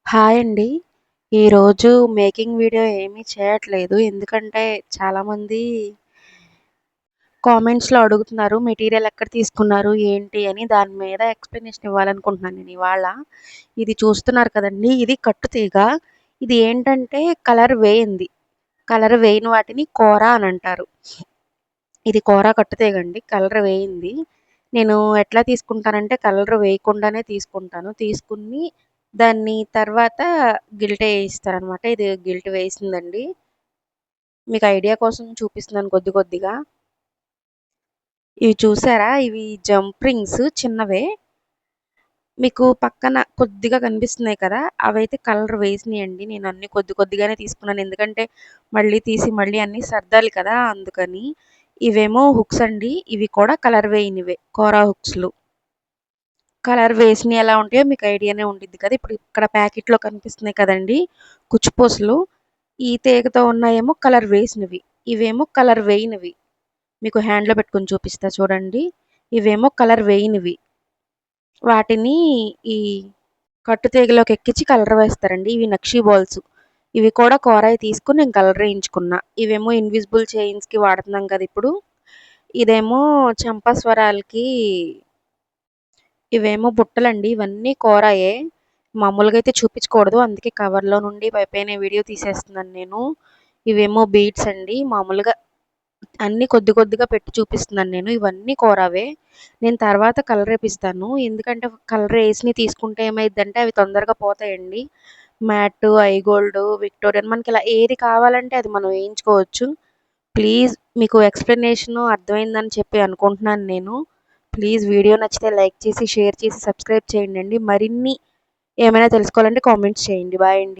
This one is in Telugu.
హాయ్ అండి. ఈరోజు మేకింగ్ వీడియో ఏమీ చేయట్లేదు. ఎందుకంటే చాలామంది కామెంట్స్‌లో అడుగుతున్నారు. మెటీరియల్ ఎక్కడ తీసుకున్నారు? ఏంటి? అని దాని మీద ఎక్స్‌ప్లనేషన్ ఇవ్వాలనుకుంటున్నాను నేను ఇవాళ. ఇది చూస్తున్నారు కదండీ! ఇది కట్టుతీగ. ఇది ఏంటంటే కలర్ వేయింది. కలర్ వేయని వాటిని కోర అని అంటారు. ఇది కోర కట్టుతీగండి. కలర్ వేయింది. నేను ఎట్లా తీసుకుంటానంటే కలర్ వేయకుండానే తీసుకుంటాను. తీసుకుని దాన్ని తర్వాత గిల్ట్ ఏయిస్తారనమాట. ఇది గిల్ట్ వేసిందండి. మీకు ఐడియా కోసం చూపిస్తున్నాను కొద్ది కొద్దిగా. ఇవి చూసారా? ఇవి జంప్ రింగ్స్ చిన్నవే. మీకు పక్కన కొద్దిగా కనిపిస్తున్నాయి కదా! అవైతే కలర్ వేసినియండి. నేను అన్నీ కొద్ది కొద్దిగానే తీసుకున్నాను. ఎందుకంటే మళ్ళీ తీసి మళ్ళీ అన్నీ సర్దాలి కదా! అందుకని. ఇవేమో హుక్స్ అండి. ఇవి కూడా కలర్ వేయనివే. కోరా హుక్స్‌లు. కలర్ వేసినయి ఎలా ఉంటాయో మీకు ఐడియానే ఉండిద్ది కదా! ఇప్పుడు ఇక్కడ ప్యాకెట్‌లో కనిపిస్తున్నాయి కదండీ! కుచ్చుపూసలు. ఈ తీగతో ఉన్నాయేమో కలర్ వేసినవి. ఇవేమో కలర్ వేయనివి. మీకు హ్యాండ్‌లో పెట్టుకొని చూపిస్తా చూడండి. ఇవేమో కలర్ వేయనివి. వాటిని ఈ కట్టుతీగలోకి ఎక్కించి కలర్ వేస్తారండి. ఇవి నక్షీ బాల్స్. ఇవి కూడా కోరాయి తీసుకొని నేను కలర్ వేయించుకున్నా. ఇవేమో ఇన్విజిబుల్ చైన్స్‌కి వాడుతున్నాం కదా ఇప్పుడు. ఇదేమో చంపస్వరాలకి ఇవేమో బుట్టలండి. ఇవన్నీ కోరాయే. మామూలుగా అయితే చూపించకూడదు. అందుకే కవర్‌లో నుండి పైపైనే వీడియో తీసేస్తున్నాను నేను. ఇవేమో బీడ్స్ అండి. మామూలుగా అన్నీ కొద్ది కొద్దిగా పెట్టి చూపిస్తున్నాను నేను. ఇవన్నీ కోరావే. నేను తర్వాత కలర్ ఏపిస్తాను. ఎందుకంటే కలర్ ఏసినయి తీసుకుంటే ఏమైద్దంటే అవి తొందరగా పోతాయండి. మ్యాట్, ఐగోల్డ్, విక్టోరియన్ మనకిలా ఏది కావాలంటే అది మనం ఏయించుకోవచ్చు. ప్లీజ్ మీకు ఎక్స్‌ప్లనేషను అర్థమైందని చెప్పి అనుకుంటున్నాను నేను. ప్లీజ్ వీడియో నచ్చితే లైక్ చేసి, షేర్ చేసి, సబ్స్క్రైబ్ చేయండండి. మరిన్ని ఏమైనా తెలుసుకోవాలంటే కామెంట్స్ చేయండి. బాయ్ అండి.